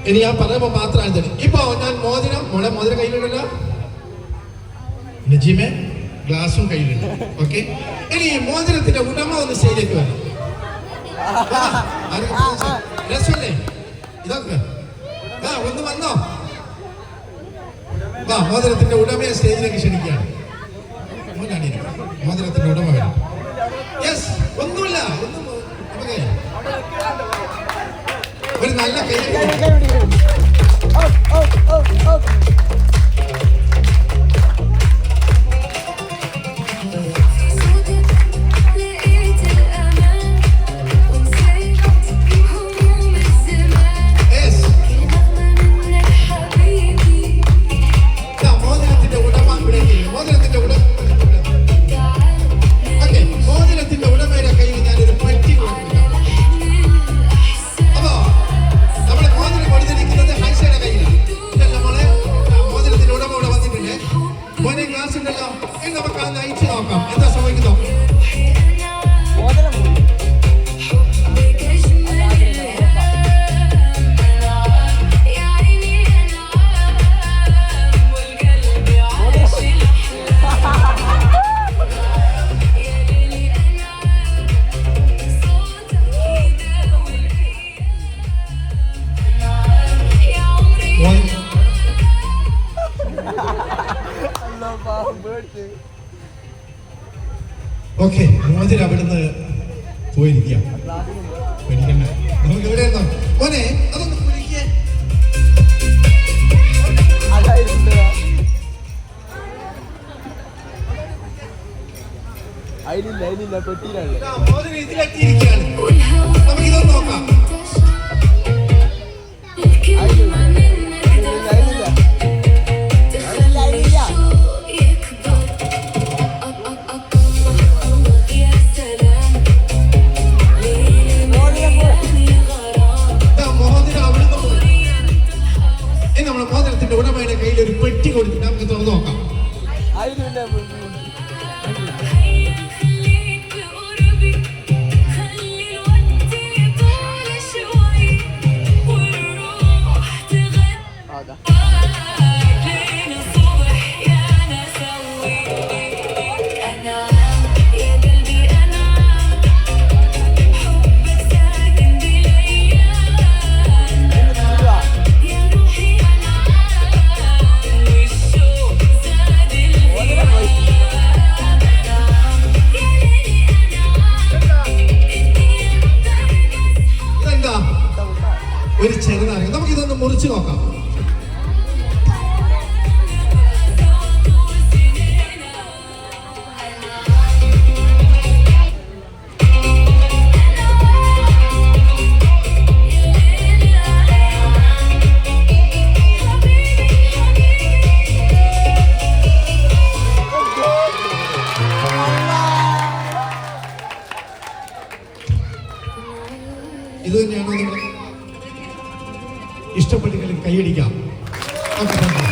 ഇനി ഞാൻ പറയുമ്പോൾ മാത്രമാണ് തരും. ഇപ്പൊ ഞാൻ മോതിരം കയ്യിലുണ്ടല്ലോ, നജീമെ ഗ്ലാസും കയ്യിലുണ്ട്. ഓക്കെ, ഇനി മോതിരത്തിന്റെ ഉടമ ഒന്ന് സ്റ്റേജിലേക്ക് വരണം. രസമല്ലേ ഇതൊക്കെ? ഒന്ന് വന്നോ. മോതിരത്തിന്റെ ഉടമയെ സ്റ്റേജിലേക്ക് ക്ഷണിക്കുകയാണ്. മോതിരത്തിന്റെ ഉടമ വരും. യെസ്, ഒന്നുമില്ല, ഒരു നല്ല കൈ. ഓക്കെ, മോതിരം അവിടുന്ന് പോയിരിക്കാം. നമുക്ക് എവിടെ മോനെ അതൊന്ന് കുളിക്കേ. മോതിരം ഇതിലെത്തിയിരിക്കുകയാണ്. നമുക്കിതൊന്ന് നോക്കാം. മോതിരത്തിന്റെ ഉടമയുടെ കയ്യിൽ ഒരു പെട്ടി കൊടുത്തിട്ട് നമുക്ക് തുറന്നു നോക്കാം. ഒരു ചെറുനാരങ്ങ. നമുക്കിതൊന്ന് മുറിച്ച് നോക്കാം. ഇത് തന്നെയാണോ നിങ്ങൾ ഇഷ്ടപ്പെട്ടെങ്കിൽ കൈയടിക്കാം. ഓക്കെ.